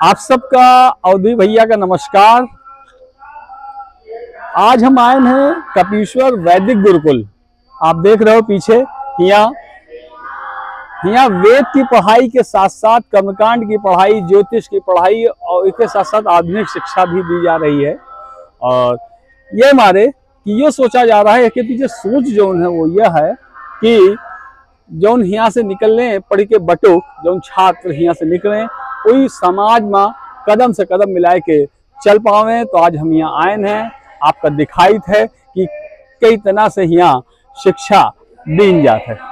आप सबका अवधि भैया का नमस्कार। आज हम आए हैं कपीश्वर वैदिक गुरुकुल। आप देख रहे हो पीछे यहाँ वेद की पढ़ाई के साथ साथ कर्मकांड की पढ़ाई, ज्योतिष की पढ़ाई और इसके साथ साथ आधुनिक शिक्षा भी दी जा रही है। और ये हमारे कि ये सोचा जा रहा है कि पीछे सोच जो है वो यह है कि जौन यहाँ से निकलने पढ़ के बटुक जौन छात्र यहाँ से निकले कोई समाज में कदम से कदम मिलाए के चल पावे। तो आज हम यहाँ आए हैं, आपका दिखाइत है कि कई तरह से यहाँ शिक्षा दी जाती है।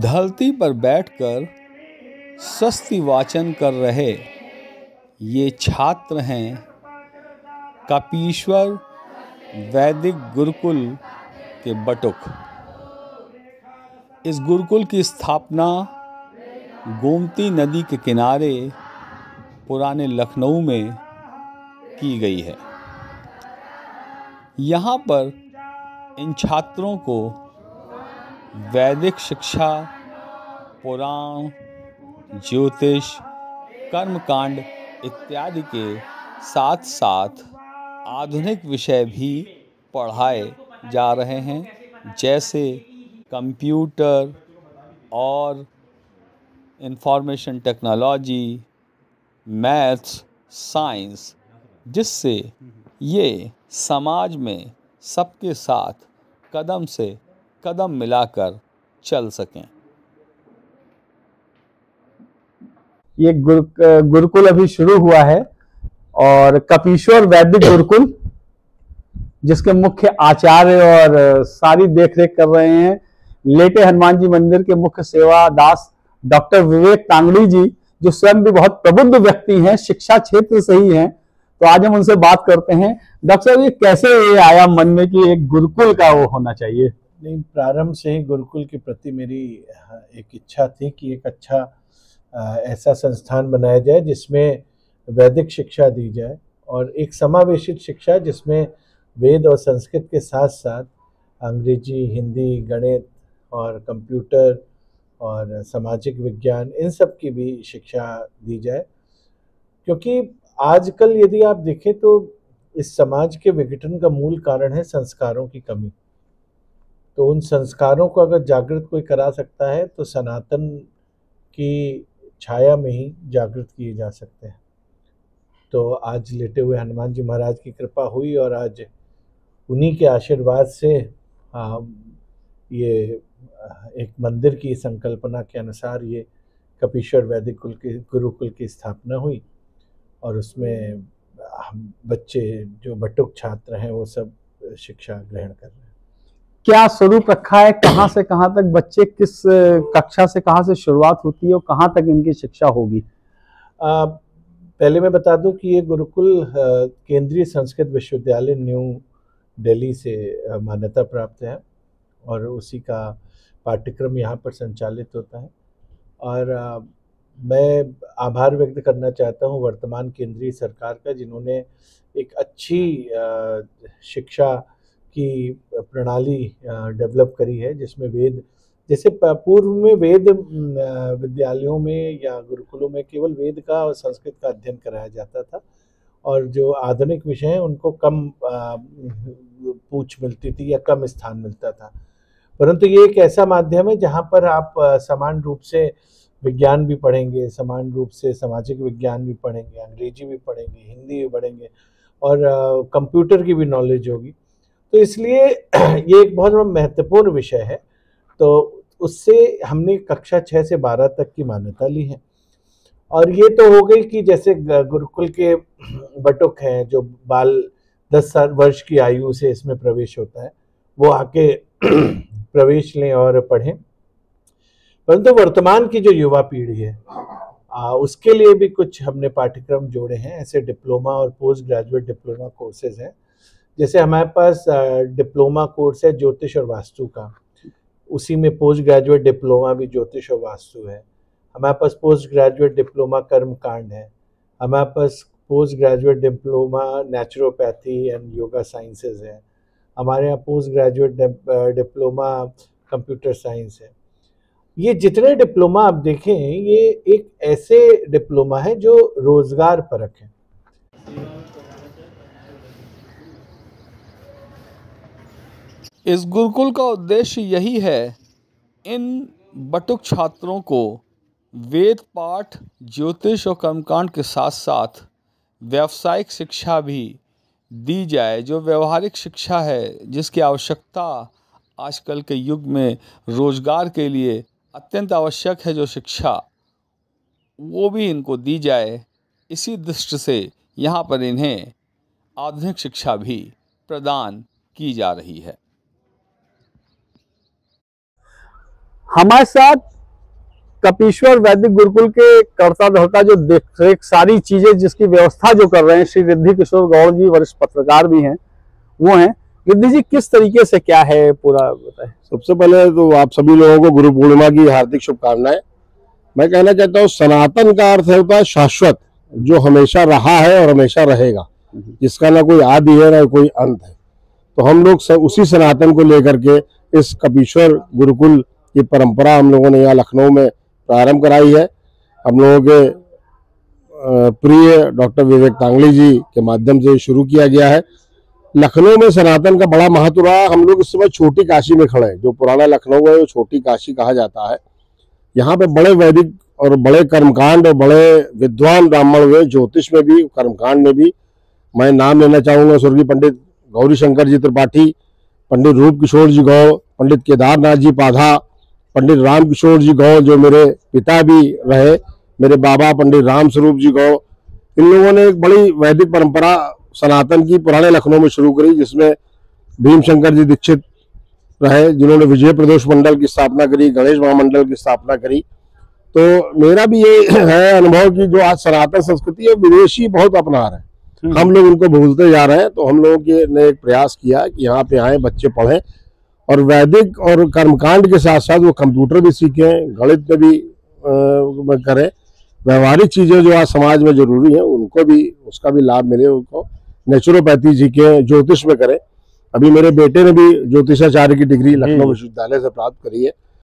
धरती पर बैठकर स्वस्ति वाचन कर रहे ये छात्र हैं कपीश्वर वैदिक गुरुकुल के बटुक। इस गुरुकुल की स्थापना गोमती नदी के किनारे पुराने लखनऊ में की गई है। यहाँ पर इन छात्रों को वैदिक शिक्षा, पुराण, ज्योतिष, कर्मकांड इत्यादि के साथ साथ आधुनिक विषय भी पढ़ाए जा रहे हैं, जैसे कंप्यूटर और इंफॉर्मेशन टेक्नोलॉजी, मैथ्स, साइंस, जिससे ये समाज में सबके साथ कदम से कदम मिलाकर चल सकें। ये गुरुकुल अभी शुरू हुआ है और कपीश्वर वैदिक गुरुकुल जिसके मुख्य आचार्य और सारी देखरेख कर रहे हैं लेटे हनुमान जी मंदिर के मुख्य सेवादास डॉक्टर विवेक तांगड़ी जी, जो स्वयं भी बहुत प्रबुद्ध व्यक्ति हैं, शिक्षा क्षेत्र से ही हैं। तो आज हम उनसे बात करते हैं। डॉक्टर साहब, ये कैसे ये आया मन में कि एक गुरुकुल का वो होना चाहिए? नहीं, प्रारंभ से ही गुरुकुल के प्रति मेरी एक इच्छा थी कि एक अच्छा ऐसा संस्थान बनाया जाए जिसमें वैदिक शिक्षा दी जाए और एक समावेशित शिक्षा जिसमें वेद और संस्कृत के साथ साथ अंग्रेजी, हिंदी, गणित और कंप्यूटर और सामाजिक विज्ञान, इन सब की भी शिक्षा दी जाए। क्योंकि आजकल यदि आप देखें तो इस समाज के विघटन का मूल कारण है संस्कारों की कमी। तो उन संस्कारों को अगर जागृत कोई करा सकता है तो सनातन की छाया में ही जागृत किए जा सकते हैं। तो आज लेटे हुए हनुमान जी महाराज की कृपा हुई और आज उन्हीं के आशीर्वाद से ये एक मंदिर की संकल्पना के अनुसार ये कपीश्वर वैदिक गुरुकुल की स्थापना हुई और उसमें बच्चे जो बटुक छात्र हैं वो सब शिक्षा ग्रहण कर रहे हैं। क्या स्वरूप रखा है? कहाँ से कहाँ तक बच्चे, किस कक्षा से कहाँ से शुरुआत होती है और कहाँ तक इनकी शिक्षा होगी? पहले मैं बता दूं कि ये गुरुकुल केंद्रीय संस्कृत विश्वविद्यालय न्यू दिल्ली से मान्यता प्राप्त है और उसी का पाठ्यक्रम यहाँ पर संचालित होता है। और मैं आभार व्यक्त करना चाहता हूँ वर्तमान केंद्रीय सरकार का, जिन्होंने एक अच्छी शिक्षा की प्रणाली डेवलप करी है, जिसमें वेद, जैसे पूर्व में वेद विद्यालयों में या गुरुकुलों में केवल वेद का और संस्कृत का अध्ययन कराया जाता था और जो आधुनिक विषय हैं उनको कम पूछ मिलती थी या कम स्थान मिलता था। परंतु ये एक ऐसा माध्यम है जहाँ पर आप समान रूप से विज्ञान भी पढ़ेंगे, समान रूप से सामाजिक विज्ञान भी पढ़ेंगे, अंग्रेजी भी पढ़ेंगे, हिंदी भी पढ़ेंगे और कंप्यूटर की भी नॉलेज होगी। तो इसलिए ये एक बहुत बड़ा महत्वपूर्ण विषय है। तो उससे हमने कक्षा 6 से 12 तक की मान्यता ली है। और ये तो हो गई कि जैसे गुरुकुल के बटुक हैं जो बाल 10 वर्ष की आयु से इसमें प्रवेश होता है, वो आके प्रवेश लें और पढ़ें। परंतु वर्तमान की जो युवा पीढ़ी है उसके लिए भी कुछ हमने पाठ्यक्रम जोड़े हैं। ऐसे डिप्लोमा और पोस्ट ग्रेजुएट डिप्लोमा कोर्सेज हैं जैसे हमारे पास डिप्लोमा कोर्स है ज्योतिष और वास्तु का, उसी में पोस्ट ग्रेजुएट डिप्लोमा भी ज्योतिष और वास्तु है। हमारे पास पोस्ट ग्रेजुएट डिप्लोमा कर्मकांड है। हमारे पास post graduate diploma naturopathy and yoga sciences है। हमारे यहाँ post graduate diploma computer science है। ये जितने डिप्लोमा आप देखें, ये एक ऐसे डिप्लोमा है जो रोजगार परक है। इस गुरुकुल का उद्देश्य यही है, इन बटुक छात्रों को वेद पाठ, ज्योतिष और कर्मकांड के साथ साथ व्यावसायिक शिक्षा भी दी जाए। जो व्यवहारिक शिक्षा है, जिसकी आवश्यकता आजकल के युग में रोजगार के लिए अत्यंत आवश्यक है, जो शिक्षा वो भी इनको दी जाए। इसी दृष्टि से यहाँ पर इन्हें आधुनिक शिक्षा भी प्रदान की जा रही है। हमारे साथ कपीश्वर वैदिक गुरुकुल के कर्ता धर्ता जो देख सारी चीजें जिसकी व्यवस्था जो कर रहे हैं, श्री रिद्धि किशोर गौड़ जी वरिष्ठ पत्रकार भी हैं, वो हैं। रिद्धि जी, किस तरीके से क्या है पूरा बताएं। सबसे पहले तो आप सभी लोगों को गुरु पूर्णिमा की हार्दिक शुभकामनाएं। मैं कहना चाहता हूँ, सनातन का अर्थ होता है शाश्वत, जो हमेशा रहा है और हमेशा रहेगा, जिसका ना कोई आदि है ना कोई अंत है। तो हम लोग उसी सनातन को लेकर के इस कपीश्वर गुरुकुल की परंपरा हम लोगों ने यहाँ लखनऊ में प्रारंभ कराई है। हम लोगों के प्रिय डॉक्टर विवेक तांगली जी के माध्यम से शुरू किया गया है। लखनऊ में सनातन का बड़ा महत्व रहा। हम लोग इस समय छोटी काशी में खड़े हैं। जो पुराना लखनऊ है वो छोटी काशी कहा जाता है। यहाँ पे बड़े वैदिक और बड़े कर्मकांड और बड़े विद्वान ब्राह्मण हुए, ज्योतिष में भी, कर्मकांड में भी। मैं नाम लेना चाहूँगा स्वर्गीय पंडित गौरी शंकर जी त्रिपाठी, पंडित रूप किशोर जी गौड़, पंडित केदारनाथ जी पाधा, पंडित राम किशोर जी गौड़ जो मेरे पिता भी रहे, मेरे बाबा पंडित राम स्वरूप जी गौड़। इन लोगों ने एक बड़ी वैदिक परंपरा सनातन की पुराने लखनऊ में शुरू करी, जिसमें भीमशंकर जी दीक्षित रहे, जिन्होंने विजय प्रदोष मंडल की स्थापना करी, गणेश महामंडल की स्थापना करी। तो मेरा भी ये है अनुभव कि जो आज सनातन संस्कृति है, विदेशी बहुत अपना रहे हैं, हम लोग उनको भूलते जा रहे हैं। तो हम लोगों ने एक प्रयास किया कि यहाँ पे आए, बच्चे पढ़ें और वैदिक और कर्मकांड के साथ साथ वो कंप्यूटर भी सीखें, गणित में भी करें, व्यवहारिक चीजें जो आज समाज में जरूरी है उनको भी, उसका भी लाभ मिले उनको। नेचुरोपैथी सीखें, ज्योतिष में करें। अभी मेरे बेटे ने भी ज्योतिषाचार्य की डिग्री लखनऊ विश्वविद्यालय से प्राप्त करी है।